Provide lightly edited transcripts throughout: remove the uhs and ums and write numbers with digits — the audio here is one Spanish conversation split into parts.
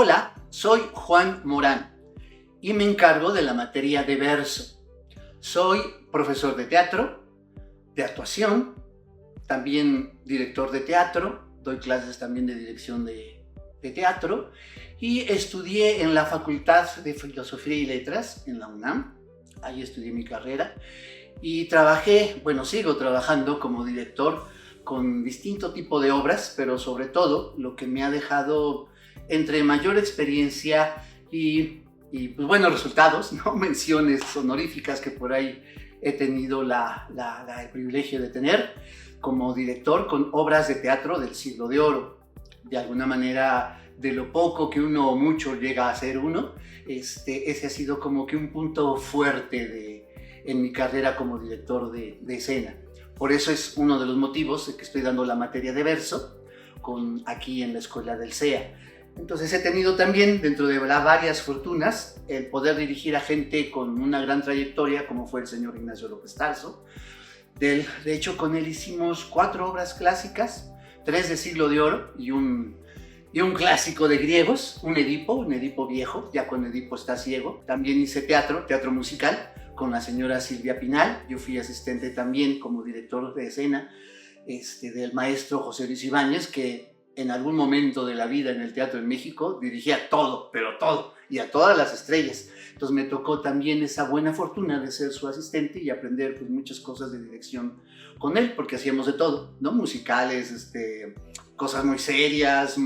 Hola, soy Juan Morán y me encargo de la materia de verso. Soy profesor de teatro, de actuación, también director de teatro, doy clases también de dirección de teatro y estudié en la Facultad de Filosofía y Letras en la UNAM. Ahí estudié mi carrera y sigo trabajando como director con distinto tipo de obras, pero sobre todo lo que me ha dejado entre mayor experiencia y buenos resultados, ¿no? Menciones honoríficas que por ahí he tenido el privilegio de tener como director con obras de teatro del Siglo de Oro. De alguna manera, de lo poco que uno o mucho llega a ser uno, ese ha sido como que un punto fuerte en mi carrera como director de escena. Por eso es uno de los motivos de que estoy dando la materia de verso aquí en la Escuela del CEA. Entonces he tenido también, dentro de varias fortunas, el poder dirigir a gente con una gran trayectoria, como fue el señor Ignacio López Tarso. De hecho, con él hicimos 4 obras clásicas, 3 de Siglo de Oro y un clásico de griegos, un Edipo viejo, ya con Edipo está ciego. También hice teatro musical, con la señora Silvia Pinal. Yo fui asistente también como director de escena del maestro José Luis Ibáñez, que en algún momento de la vida en el teatro en México dirigía todo, pero todo, y a todas las estrellas. Entonces me tocó también esa buena fortuna de ser su asistente y aprender muchas cosas de dirección con él, porque hacíamos de todo, ¿no? Musicales, cosas muy serias,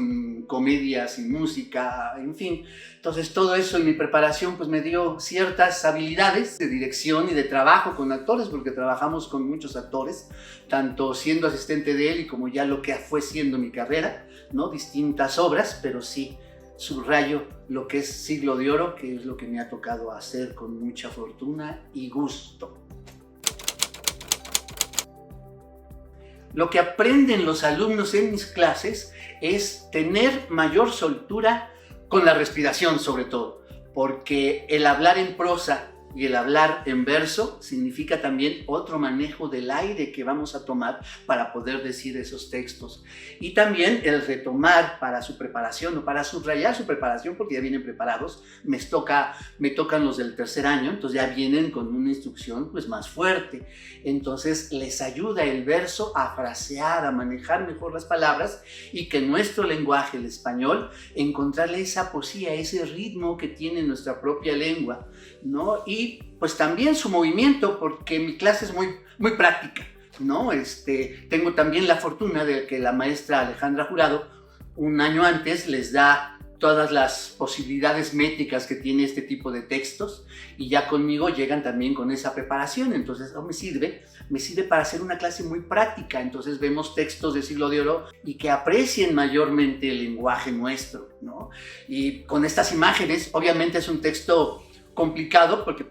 comedias y música, en fin. Entonces todo eso en mi preparación me dio ciertas habilidades de dirección y de trabajo con actores, porque trabajamos con muchos actores, tanto siendo asistente de él y como ya lo que fue siendo mi carrera, ¿no? Distintas obras, pero sí subrayo lo que es Siglo de Oro, que es lo que me ha tocado hacer con mucha fortuna y gusto. Lo que aprenden los alumnos en mis clases es tener mayor soltura con la respiración, sobre todo, porque el hablar en prosa y el hablar en verso significa también otro manejo del aire que vamos a tomar para poder decir esos textos. Y también el retomar para su preparación o para subrayar su preparación, porque ya vienen preparados. Me tocan los del tercer año, entonces ya vienen con una instrucción más fuerte. Entonces les ayuda el verso a frasear, a manejar mejor las palabras y que nuestro lenguaje, el español, encontrarle esa poesía, ese ritmo que tiene nuestra propia lengua, ¿no? Y también su movimiento, porque mi clase es muy práctica, ¿no? Tengo también la fortuna de que la maestra Alejandra Jurado un año antes les da todas las posibilidades métricas que tiene este tipo de textos y ya conmigo llegan también con esa preparación. Entonces me sirve para hacer una clase muy práctica. Entonces vemos textos de Siglo de Oro y que aprecien mayormente el lenguaje nuestro, ¿no? Y con estas imágenes, obviamente es un texto complicado porque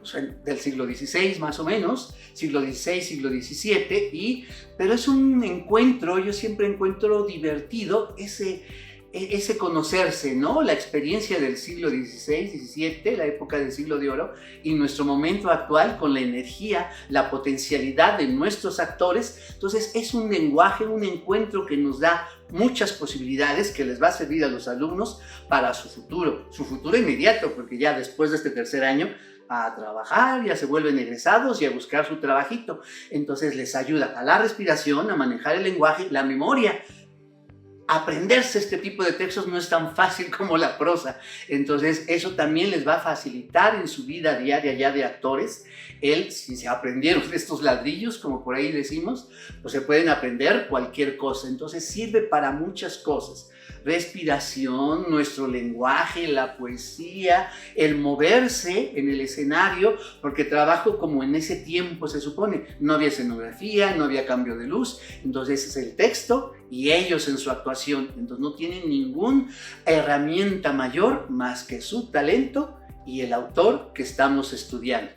del siglo XVI más o menos, siglo XVI, siglo XVII, pero es un encuentro, yo siempre encuentro divertido ese conocerse, ¿no? La experiencia del siglo XVI, XVII, la época del Siglo de Oro, y nuestro momento actual con la energía, la potencialidad de nuestros actores. Entonces es un lenguaje, un encuentro que nos da muchas posibilidades que les va a servir a los alumnos para su futuro inmediato, porque ya después de este tercer año a trabajar, ya se vuelven egresados y a buscar su trabajito. Entonces les ayuda a la respiración, a manejar el lenguaje, la memoria. Aprenderse este tipo de textos no es tan fácil como la prosa, entonces eso también les va a facilitar en su vida diaria ya de actores. Si se aprendieron estos ladrillos, como por ahí decimos, se pueden aprender cualquier cosa. Entonces sirve para muchas cosas: respiración, nuestro lenguaje, la poesía, el moverse en el escenario, porque trabajo como en ese tiempo se supone, no había escenografía, no había cambio de luz, entonces es el texto y ellos en su actuación. Entonces no tienen ninguna herramienta mayor más que su talento y el autor que estamos estudiando.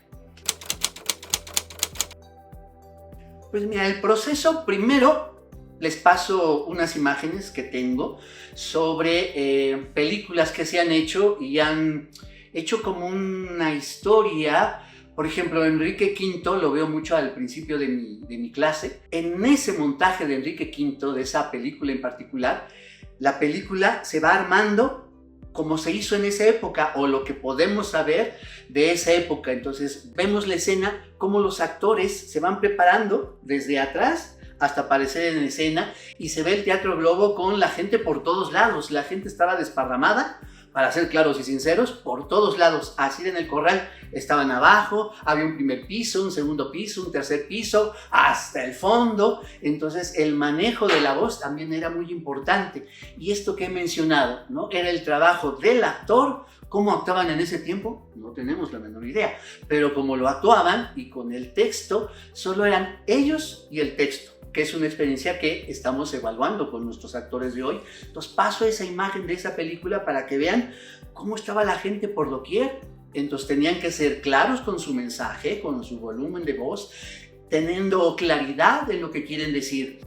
Pues mira, el proceso, primero les paso unas imágenes que tengo sobre películas que se han hecho y han hecho como una historia. Por ejemplo, Enrique V lo veo mucho al principio de mi clase. En ese montaje de Enrique V, de esa película en particular, la película se va armando como se hizo en esa época o lo que podemos saber de esa época. Entonces vemos la escena, cómo los actores se van preparando desde atrás hasta aparecer en escena, y se ve el Teatro Globo con la gente por todos lados. La gente estaba desparramada, para ser claros y sinceros, por todos lados. Así en el corral estaban abajo, había un primer piso, un segundo piso, un tercer piso, hasta el fondo. Entonces el manejo de la voz también era muy importante. Y esto que he mencionado, ¿no?, era el trabajo del actor. ¿Cómo actuaban en ese tiempo? No tenemos la menor idea. Pero como lo actuaban y con el texto, solo eran ellos y el texto, que es una experiencia que estamos evaluando con nuestros actores de hoy. Entonces paso esa imagen de esa película para que vean cómo estaba la gente por doquier. Entonces tenían que ser claros con su mensaje, con su volumen de voz, teniendo claridad de lo que quieren decir.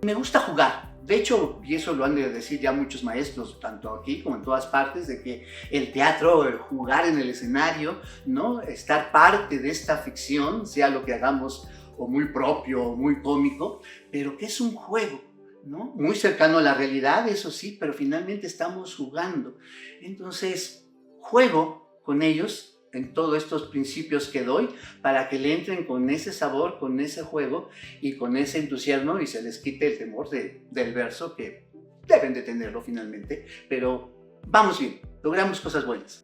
Me gusta jugar. De hecho, y eso lo han de decir ya muchos maestros, tanto aquí como en todas partes, de que el teatro, el jugar en el escenario, ¿no?, estar parte de esta ficción, sea lo que hagamos o muy propio o muy cómico, pero que es un juego, ¿no?, muy cercano a la realidad, eso sí, pero finalmente estamos jugando. Entonces, juego con ellos en todos estos principios que doy, para que le entren con ese sabor, con ese juego y con ese entusiasmo, y se les quite el temor del verso, que deben de tenerlo finalmente, pero vamos bien, logramos cosas buenas.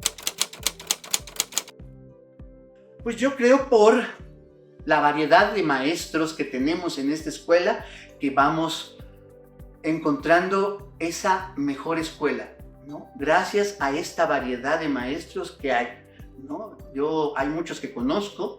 Pues yo creo por la variedad de maestros que tenemos en esta escuela, que vamos encontrando esa mejor escuela, ¿no?, gracias a esta variedad de maestros que hay, ¿no? Hay muchos que conozco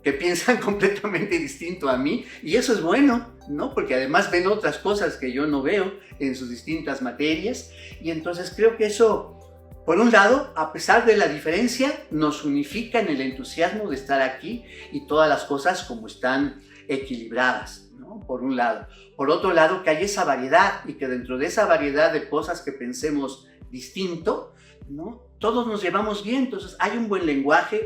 que piensan completamente distinto a mí, y eso es bueno, ¿no?, porque además ven otras cosas que yo no veo en sus distintas materias. Y entonces creo que eso, por un lado, a pesar de la diferencia, nos unifica en el entusiasmo de estar aquí, y todas las cosas como están equilibradas, ¿no?, por un lado. Por otro lado, que hay esa variedad, y que dentro de esa variedad de cosas que pensemos distinto, ¿no?, todos nos llevamos bien. Entonces hay un buen lenguaje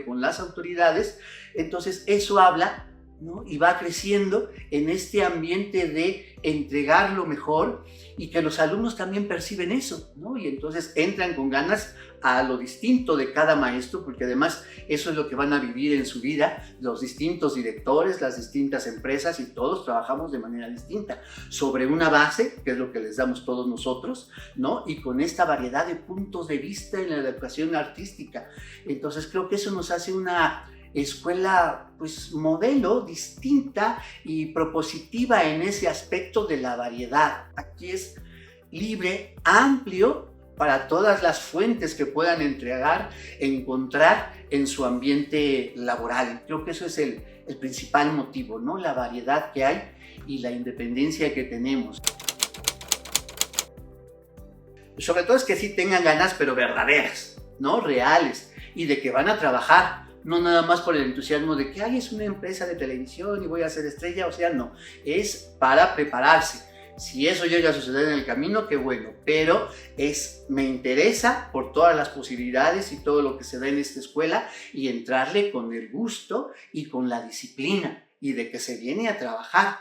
con las autoridades. Entonces eso habla, ¿no?, y va creciendo en este ambiente de entregar lo mejor, y que los alumnos también perciben eso, ¿no?, y entonces entran con ganas a lo distinto de cada maestro, porque además eso es lo que van a vivir en su vida, los distintos directores, las distintas empresas, y todos trabajamos de manera distinta, sobre una base, que es lo que les damos todos nosotros, ¿no?, y con esta variedad de puntos de vista en la educación artística. Entonces creo que eso nos hace una escuela, pues, modelo, distinta y propositiva en ese aspecto de la variedad. Aquí es libre, amplio, para todas las fuentes que puedan encontrar en su ambiente laboral. Creo que eso es el principal motivo, ¿no?, la variedad que hay y la independencia que tenemos. Sobre todo es que sí tengan ganas, pero verdaderas, ¿no?, reales, y de que van a trabajar, no nada más por el entusiasmo de que es una empresa de televisión y voy a ser estrella. O sea, no, es para prepararse. Si eso llega a suceder en el camino, qué bueno, pero me interesa por todas las posibilidades y todo lo que se da en esta escuela, y entrarle con el gusto y con la disciplina, y de que se viene a trabajar.